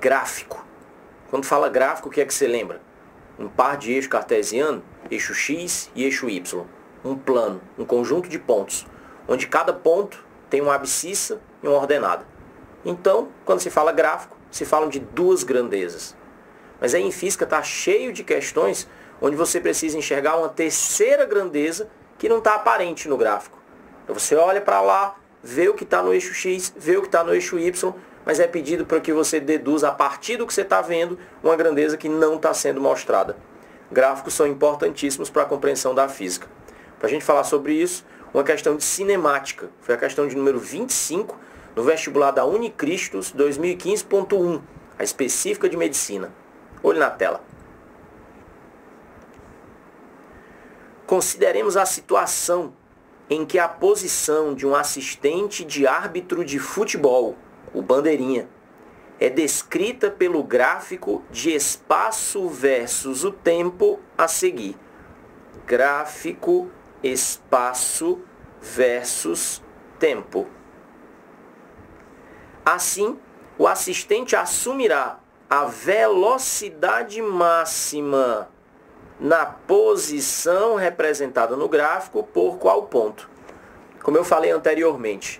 Gráfico. Quando fala gráfico, o que é que você lembra? Um par de eixo cartesiano, eixo X e eixo Y. Um plano, um conjunto de pontos, onde cada ponto tem uma abscissa e uma ordenada. Então, quando se fala gráfico, se falam de duas grandezas. Mas aí em física está cheio de questões onde você precisa enxergar uma terceira grandeza que não está aparente no gráfico. Então você olha para lá, vê o que está no eixo X, vê o que está no eixo Y, mas é pedido para que você deduza a partir do que você está vendo uma grandeza que não está sendo mostrada. Gráficos são importantíssimos para a compreensão da física. Para a gente falar sobre isso, uma questão de cinemática. Foi a questão de número 25 no vestibular da Unicristos 2015.1, a específica de medicina. Olhe na tela. Consideremos a situação em que a posição de um assistente de árbitro de futebol, o bandeirinha, é descrita pelo gráfico de espaço versus o tempo a seguir. Gráfico, espaço versus tempo. Assim, o assistente assumirá a velocidade máxima na posição representada no gráfico por qual ponto? Como eu falei anteriormente,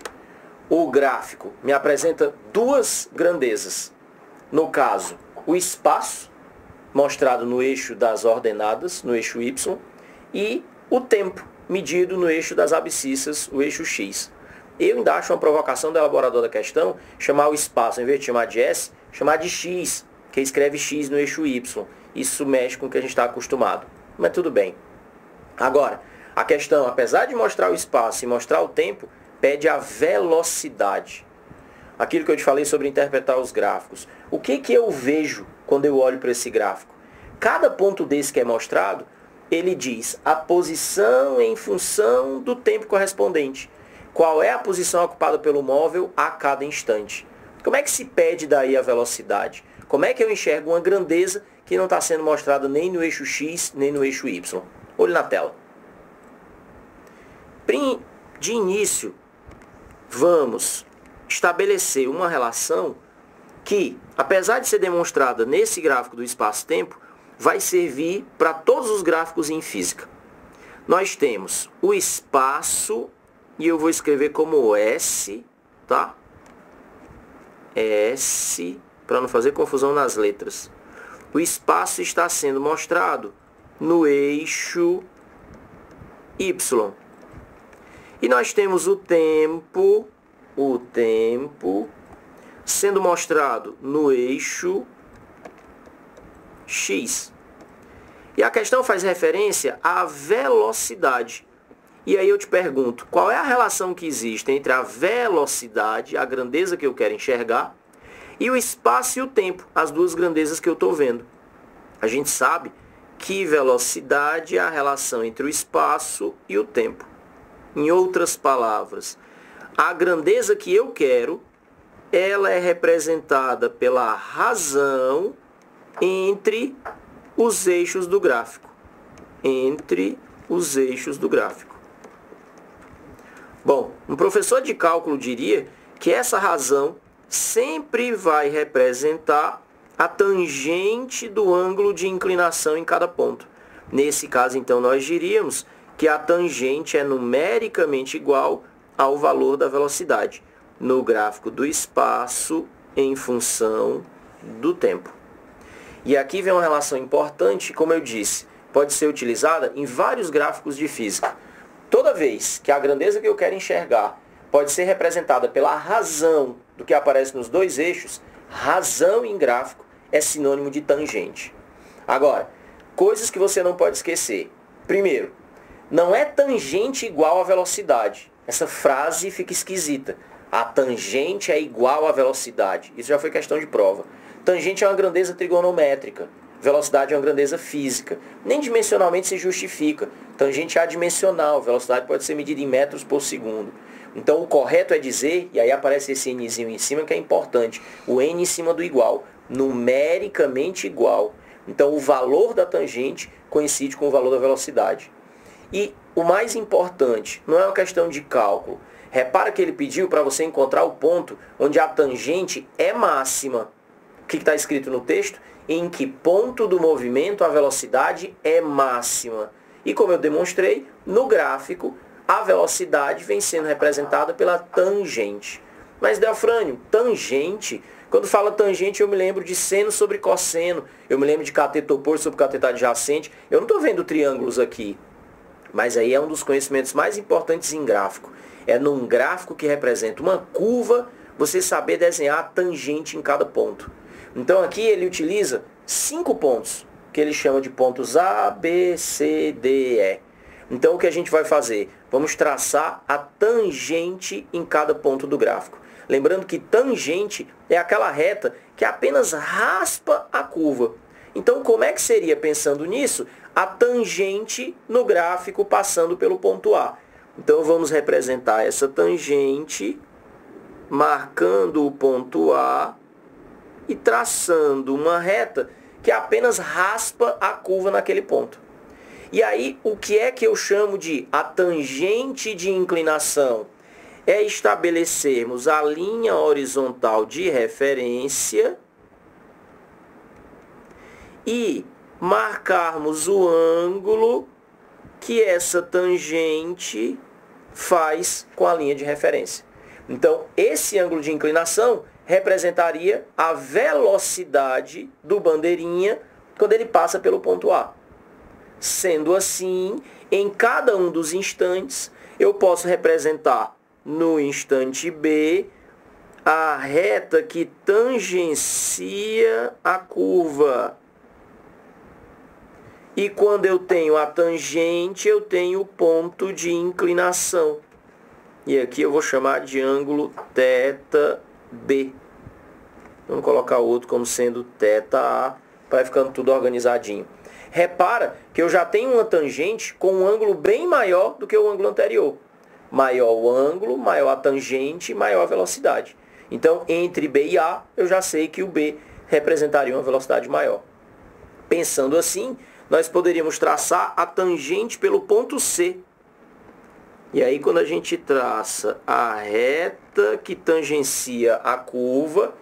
o gráfico me apresenta duas grandezas. No caso, o espaço, mostrado no eixo das ordenadas, no eixo Y, e o tempo, medido no eixo das abscissas, o eixo X. Eu ainda acho uma provocação do elaborador da questão chamar o espaço, em vez de chamar de S, chamar de X, que escreve X no eixo Y. Isso mexe com o que a gente está acostumado. Mas tudo bem. Agora, a questão, apesar de mostrar o espaço e mostrar o tempo, pede a velocidade. Aquilo que eu te falei sobre interpretar os gráficos. O que eu vejo quando eu olho para esse gráfico? Cada ponto desse que é mostrado, ele diz a posição em função do tempo correspondente. Qual é a posição ocupada pelo móvel a cada instante? Como é que se pede daí a velocidade? Como é que eu enxergo uma grandeza que não está sendo mostrada nem no eixo X, nem no eixo Y? Olhe na tela. De início, vamos estabelecer uma relação que, apesar de ser demonstrada nesse gráfico do espaço-tempo, vai servir para todos os gráficos em física. Nós temos o espaço, e eu vou escrever como S, tá? S, para não fazer confusão nas letras. O espaço está sendo mostrado no eixo Y. E nós temos o tempo sendo mostrado no eixo X. E a questão faz referência à velocidade. E aí eu te pergunto, qual é a relação que existe entre a velocidade, a grandeza que eu quero enxergar, e o espaço e o tempo, as duas grandezas que eu estou vendo? A gente sabe que velocidade é a relação entre o espaço e o tempo. Em outras palavras, a grandeza que eu quero, ela é representada pela razão entre os eixos do gráfico. Entre os eixos do gráfico. Bom, um professor de cálculo diria que essa razão sempre vai representar a tangente do ângulo de inclinação em cada ponto. Nesse caso, então, nós diríamos que a tangente é numericamente igual ao valor da velocidade no gráfico do espaço em função do tempo. E aqui vem uma relação importante, como eu disse, pode ser utilizada em vários gráficos de física. Toda vez que a grandeza que eu quero enxergar pode ser representada pela razão do que aparece nos dois eixos, razão em gráfico é sinônimo de tangente. Agora, coisas que você não pode esquecer. Primeiro, não é tangente igual a velocidade. Essa frase fica esquisita. A tangente é igual à velocidade. Isso já foi questão de prova. Tangente é uma grandeza trigonométrica. Velocidade é uma grandeza física. Nem dimensionalmente se justifica. Tangente é adimensional. Velocidade pode ser medida em metros por segundo. Então o correto é dizer, e aí aparece esse nzinho em cima que é importante, o n em cima do igual, numericamente igual. Então o valor da tangente coincide com o valor da velocidade. E o mais importante, não é uma questão de cálculo. Repara que ele pediu para você encontrar o ponto onde a tangente é máxima. O que está escrito no texto? Em que ponto do movimento a velocidade é máxima. E como eu demonstrei, no gráfico, a velocidade vem sendo representada pela tangente. Mas, Delfrânio, tangente, quando fala tangente, eu me lembro de seno sobre cosseno, eu me lembro de cateto oposto sobre cateto adjacente. Eu não estou vendo triângulos aqui. Mas aí é um dos conhecimentos mais importantes em gráfico. É num gráfico que representa uma curva, você saber desenhar a tangente em cada ponto. Então aqui ele utiliza 5 pontos, que ele chama de pontos A, B, C, D, E. Então o que a gente vai fazer? Vamos traçar a tangente em cada ponto do gráfico. Lembrando que tangente é aquela reta que apenas raspa a curva. Então como é que seria, pensando nisso, a tangente no gráfico passando pelo ponto A? Então vamos representar essa tangente marcando o ponto A e traçando uma reta que apenas raspa a curva naquele ponto. E aí, o que é que eu chamo de a tangente de inclinação? É estabelecermos a linha horizontal de referência e marcarmos o ângulo que essa tangente faz com a linha de referência. Então, esse ângulo de inclinação representaria a velocidade do bandeirinha quando ele passa pelo ponto A. Sendo assim, em cada um dos instantes, eu posso representar no instante B a reta que tangencia a curva. E quando eu tenho a tangente, eu tenho o ponto de inclinação. E aqui eu vou chamar de ângulo θB. Vamos colocar o outro como sendo θA, para ficando tudo organizadinho. Repara que eu já tenho uma tangente com um ângulo bem maior do que o ângulo anterior. Maior o ângulo, maior a tangente, maior a velocidade. Então, entre B e A, eu já sei que o B representaria uma velocidade maior. Pensando assim, nós poderíamos traçar a tangente pelo ponto C. E aí, quando a gente traça a reta que tangencia a curva,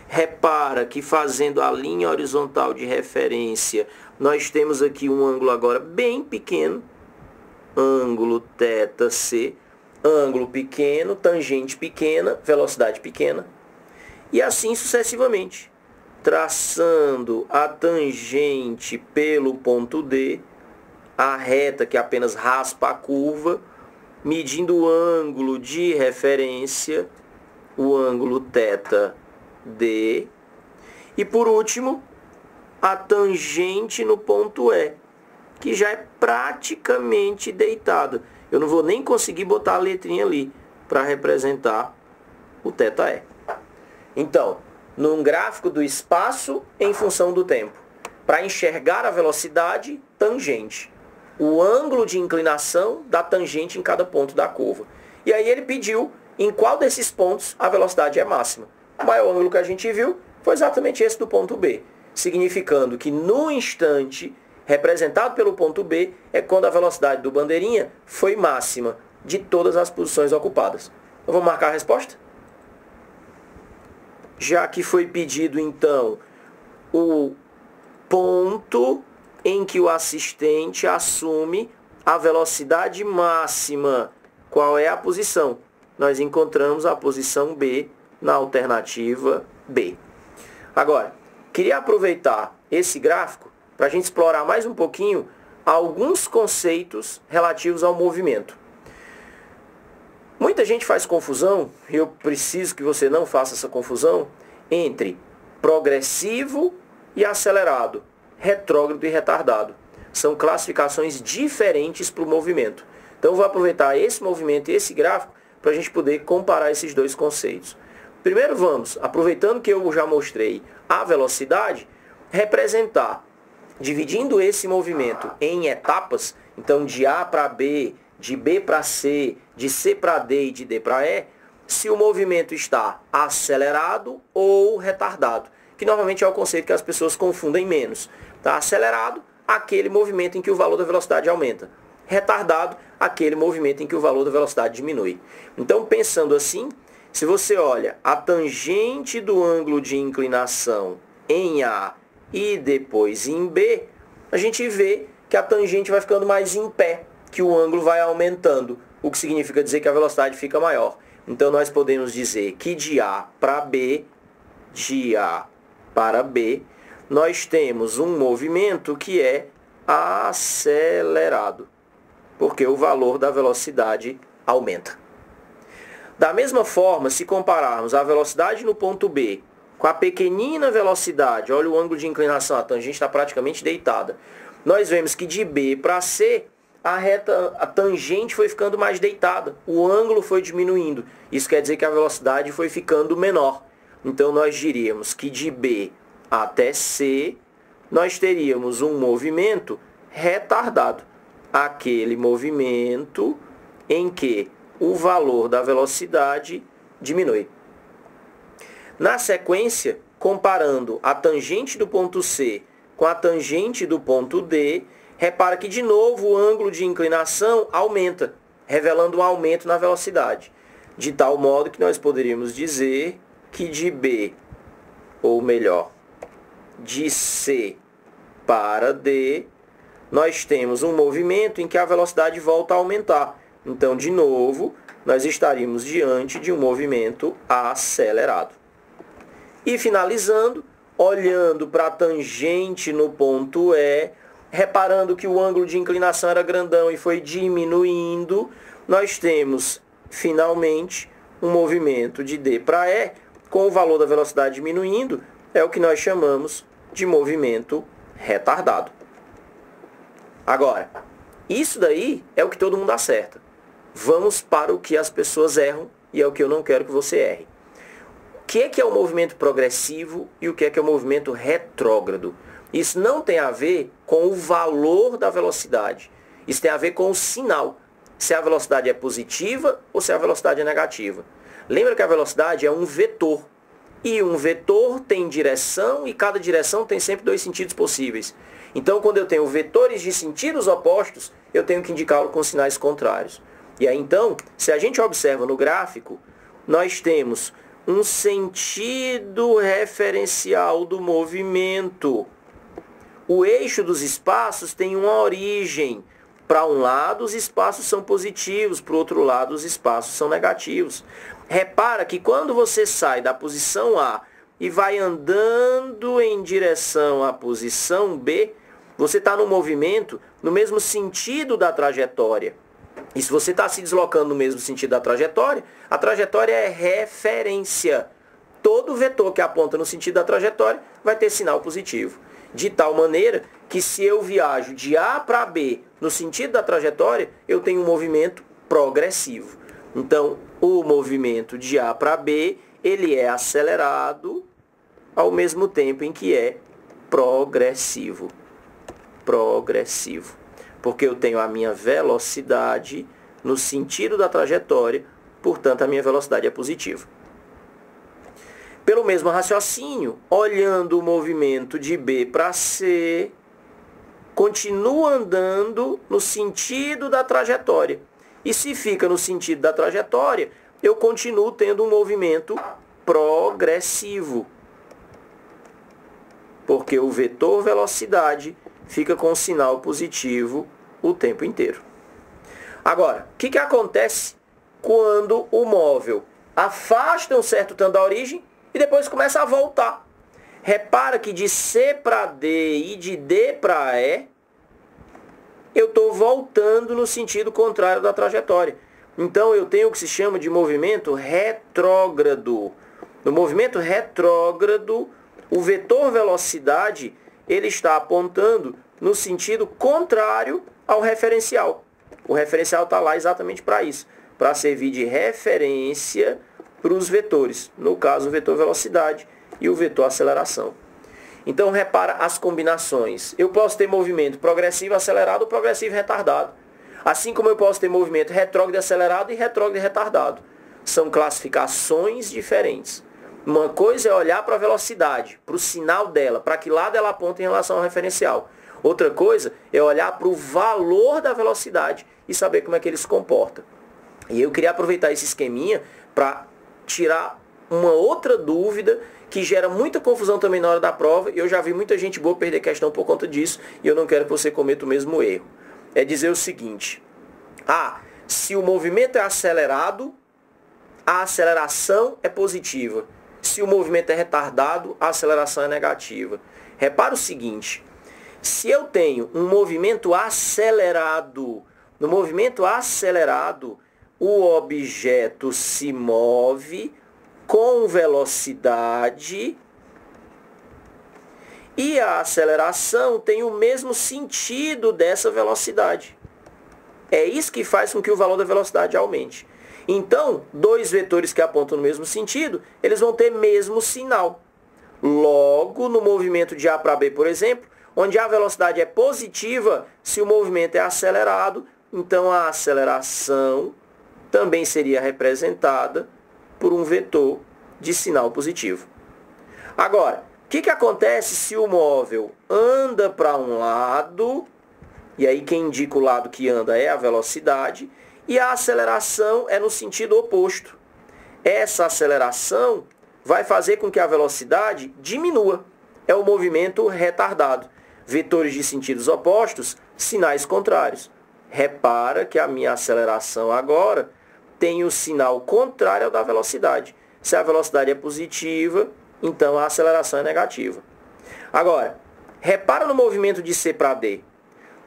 repara que fazendo a linha horizontal de referência, nós temos aqui um ângulo agora bem pequeno, ângulo θC, ângulo pequeno, tangente pequena, velocidade pequena, e assim sucessivamente. Traçando a tangente pelo ponto D, a reta que apenas raspa a curva, medindo o ângulo de referência, o ângulo θD, e por último, a tangente no ponto E, que já é praticamente deitada. Eu não vou nem conseguir botar a letrinha ali para representar o θE. Então, num gráfico do espaço em função do tempo, para enxergar a velocidade, tangente. O ângulo de inclinação da tangente em cada ponto da curva. E aí ele pediu em qual desses pontos a velocidade é máxima. O maior ângulo que a gente viu foi exatamente esse do ponto B, significando que no instante representado pelo ponto B é quando a velocidade do bandeirinha foi máxima de todas as posições ocupadas. Eu vou marcar a resposta? Já que foi pedido, então, o ponto em que o assistente assume a velocidade máxima. Qual é a posição? Nós encontramos a posição B na alternativa B. Agora, queria aproveitar esse gráfico para a gente explorar mais um pouquinho alguns conceitos relativos ao movimento. Muita gente faz confusão, e eu preciso que você não faça essa confusão, entre progressivo e acelerado, retrógrado e retardado. São classificações diferentes para o movimento. Então eu vou aproveitar esse movimento e esse gráfico para a gente poder comparar esses dois conceitos. Primeiro vamos, aproveitando que eu já mostrei a velocidade, representar, dividindo esse movimento em etapas, então de A para B, de B para C, de C para D e de D para E, se o movimento está acelerado ou retardado, que normalmente é o conceito que as pessoas confundem menos. Tá? Acelerado, aquele movimento em que o valor da velocidade aumenta. Retardado, aquele movimento em que o valor da velocidade diminui. Então, pensando assim, se você olha a tangente do ângulo de inclinação em A e depois em B, a gente vê que a tangente vai ficando mais em pé, que o ângulo vai aumentando, o que significa dizer que a velocidade fica maior. Então, nós podemos dizer que de A para B, nós temos um movimento que é acelerado, porque o valor da velocidade aumenta. Da mesma forma, se compararmos a velocidade no ponto B com a pequenina velocidade, olha o ângulo de inclinação, a tangente está praticamente deitada, nós vemos que de B para C, a tangente foi ficando mais deitada, o ângulo foi diminuindo. Isso quer dizer que a velocidade foi ficando menor. Então, nós diríamos que de B até C, nós teríamos um movimento retardado. Aquele movimento em que o valor da velocidade diminui. Na sequência, comparando a tangente do ponto C com a tangente do ponto D, repara que, de novo, o ângulo de inclinação aumenta, revelando um aumento na velocidade. De tal modo que nós poderíamos dizer que de B, ou melhor, de C para D, nós temos um movimento em que a velocidade volta a aumentar. Então, de novo, nós estaríamos diante de um movimento acelerado. E finalizando, olhando para a tangente no ponto E, reparando que o ângulo de inclinação era grandão e foi diminuindo, nós temos, finalmente, um movimento de D para E, com o valor da velocidade diminuindo, é o que nós chamamos de movimento retardado. Agora, isso daí é o que todo mundo acerta. Vamos para o que as pessoas erram e é o que eu não quero que você erre. O que é o movimento progressivo e o que é o movimento retrógrado? Isso não tem a ver com o valor da velocidade. Isso tem a ver com o sinal. Se a velocidade é positiva ou se a velocidade é negativa. Lembra que a velocidade é um vetor. E um vetor tem direção e cada direção tem sempre dois sentidos possíveis. Então, quando eu tenho vetores de sentidos opostos, eu tenho que indicá-lo com sinais contrários. E aí, então, se a gente observa no gráfico, nós temos um sentido referencial do movimento. O eixo dos espaços tem uma origem. Para um lado, os espaços são positivos, para o outro lado, os espaços são negativos. Repara que quando você sai da posição A e vai andando em direção à posição B, você está no movimento no mesmo sentido da trajetória. E se você está se deslocando no mesmo sentido da trajetória, a trajetória é referência. Todo vetor que aponta no sentido da trajetória vai ter sinal positivo. De tal maneira que se eu viajo de A para B no sentido da trajetória, eu tenho um movimento progressivo. Então, o movimento de A para B, ele é acelerado ao mesmo tempo em que é progressivo. Progressivo. Porque eu tenho a minha velocidade no sentido da trajetória, portanto, a minha velocidade é positiva. Pelo mesmo raciocínio, olhando o movimento de B para C, continua andando no sentido da trajetória. E se fica no sentido da trajetória, eu continuo tendo um movimento progressivo. Porque o vetor velocidade fica com sinal positivo o tempo inteiro. Agora, o que acontece quando o móvel afasta um certo tanto da origem e depois começa a voltar? Repara que de C para D e de D para E, eu estou voltando no sentido contrário da trajetória. Então, eu tenho o que se chama de movimento retrógrado. No movimento retrógrado, o vetor velocidade ele está apontando no sentido contrário ao referencial. O referencial está lá exatamente para isso, para servir de referência para os vetores. No caso, o vetor velocidade e o vetor aceleração. Então, repara as combinações. Eu posso ter movimento progressivo acelerado ou progressivo retardado. Assim como eu posso ter movimento retrógrado acelerado e retrógrado retardado. São classificações diferentes. Uma coisa é olhar para a velocidade, para o sinal dela, para que lado ela aponta em relação ao referencial. Outra coisa é olhar para o valor da velocidade e saber como é que ele se comporta. E eu queria aproveitar esse esqueminha para tirar uma outra dúvida que gera muita confusão também na hora da prova, e eu já vi muita gente boa perder questão por conta disso, e eu não quero que você cometa o mesmo erro. É dizer o seguinte: se o movimento é acelerado, a aceleração é positiva. Se o movimento é retardado, a aceleração é negativa. Repara o seguinte: se eu tenho um movimento acelerado, no movimento acelerado, o objeto se move com velocidade e a aceleração tem o mesmo sentido dessa velocidade. É isso que faz com que o valor da velocidade aumente. Então, dois vetores que apontam no mesmo sentido, eles vão ter mesmo sinal. Logo, no movimento de A para B, por exemplo, onde a velocidade é positiva, se o movimento é acelerado, então a aceleração também seria representada por um vetor de sinal positivo. Agora, o que acontece se o móvel anda para um lado, e aí quem indica o lado que anda é a velocidade, e a aceleração é no sentido oposto? Essa aceleração vai fazer com que a velocidade diminua. É o movimento retardado. Vetores de sentidos opostos, sinais contrários. Repara que a minha aceleração agora tem o sinal contrário ao da velocidade. Se a velocidade é positiva, então a aceleração é negativa. Agora, repara no movimento de C para D.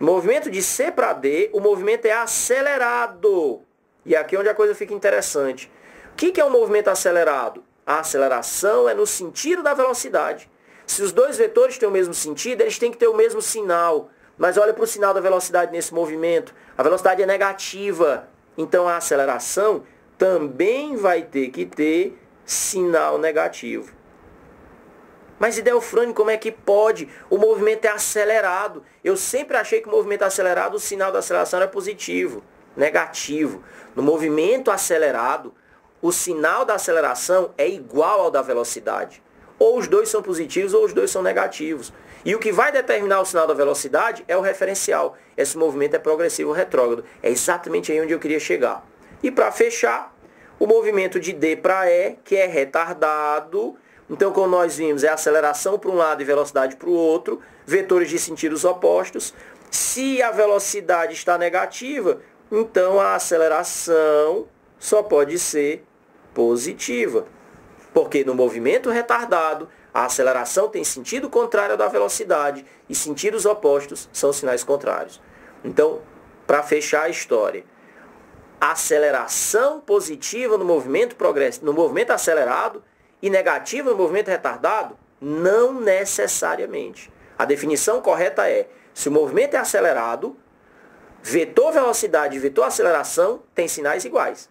No movimento de C para D, o movimento é acelerado. E aqui é onde a coisa fica interessante. O que é um movimento acelerado? A aceleração é no sentido da velocidade. Se os dois vetores têm o mesmo sentido, eles têm que ter o mesmo sinal. Mas olha para o sinal da velocidade nesse movimento. A velocidade é negativa. Então a aceleração também vai ter que ter sinal negativo. Mas, Idelfrânio, como é que pode? O movimento é acelerado. Eu sempre achei que o movimento acelerado, o sinal da aceleração era positivo, negativo. No movimento acelerado, o sinal da aceleração é igual ao da velocidade. Ou os dois são positivos ou os dois são negativos. E o que vai determinar o sinal da velocidade é o referencial. Esse movimento é progressivo ou retrógrado. É exatamente aí onde eu queria chegar. E para fechar, o movimento de D para E, que é retardado. Então, como nós vimos, é aceleração para um lado e velocidade para o outro, vetores de sentidos opostos. Se a velocidade está negativa, então a aceleração só pode ser positiva. Porque no movimento retardado, a aceleração tem sentido contrário ao da velocidade e sentidos opostos são sinais contrários. Então, para fechar a história, aceleração positiva no movimento acelerado e negativa no movimento retardado? Não necessariamente. A definição correta é: se o movimento é acelerado, vetor velocidade e vetor aceleração têm sinais iguais.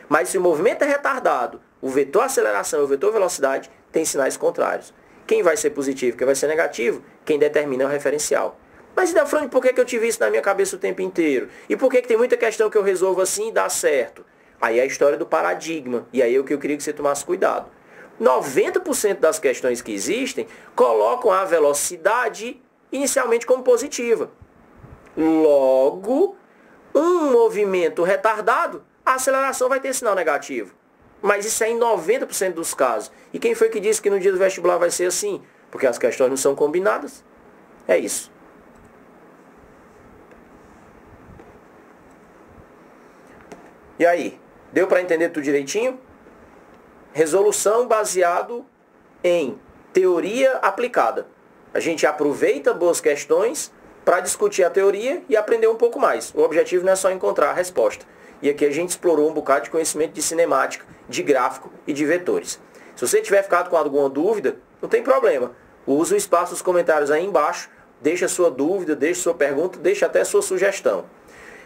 Mas se o movimento é retardado, o vetor aceleração e o vetor velocidade têm sinais contrários. Quem vai ser positivo, quem vai ser negativo, quem determina é o referencial. Mas, Idelfrânio, por que eu tive isso na minha cabeça o tempo inteiro? E por que tem muita questão que eu resolvo assim e dá certo? Aí é a história do paradigma. E aí é o que eu queria que você tomasse cuidado. 90% das questões que existem colocam a velocidade inicialmente como positiva. Logo, um movimento retardado, a aceleração vai ter sinal negativo. Mas isso é em 90% dos casos. E quem foi que disse que no dia do vestibular vai ser assim? Porque as questões não são combinadas. É isso. E aí? Deu para entender tudo direitinho? Resolução baseado em teoria aplicada. A gente aproveita boas questões para discutir a teoria e aprender um pouco mais. O objetivo não é só encontrar a resposta. E aqui a gente explorou um bocado de conhecimento de cinemática, de gráfico e de vetores. Se você tiver ficado com alguma dúvida, não tem problema. Use o espaço dos comentários aí embaixo, deixa a sua dúvida, deixa a sua pergunta, deixa até a sua sugestão.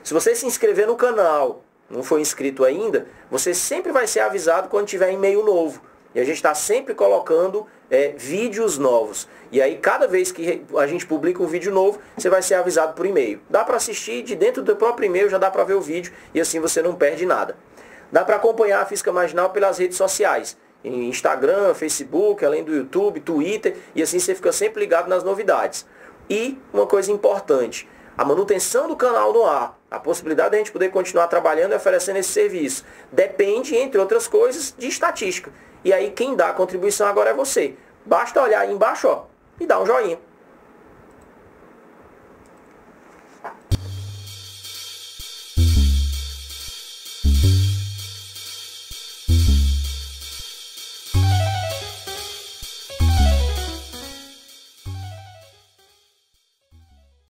Se você se inscrever no canal, não foi inscrito ainda, você sempre vai ser avisado quando tiver e-mail novo. E a gente está sempre colocando vídeos novos. E aí, cada vez que a gente publica um vídeo novo, você vai ser avisado por e-mail. Dá para assistir de dentro do próprio e-mail, já dá para ver o vídeo e assim você não perde nada. Dá para acompanhar a Física Marginal pelas redes sociais. Em Instagram, Facebook, além do YouTube, Twitter, e assim você fica sempre ligado nas novidades. E uma coisa importante, a manutenção do canal no ar, A possibilidade de a gente poder continuar trabalhando e oferecendo esse serviço depende, entre outras coisas, de estatística. E aí quem dá a contribuição agora é você. Basta olhar aí embaixo, ó, e dar um joinha.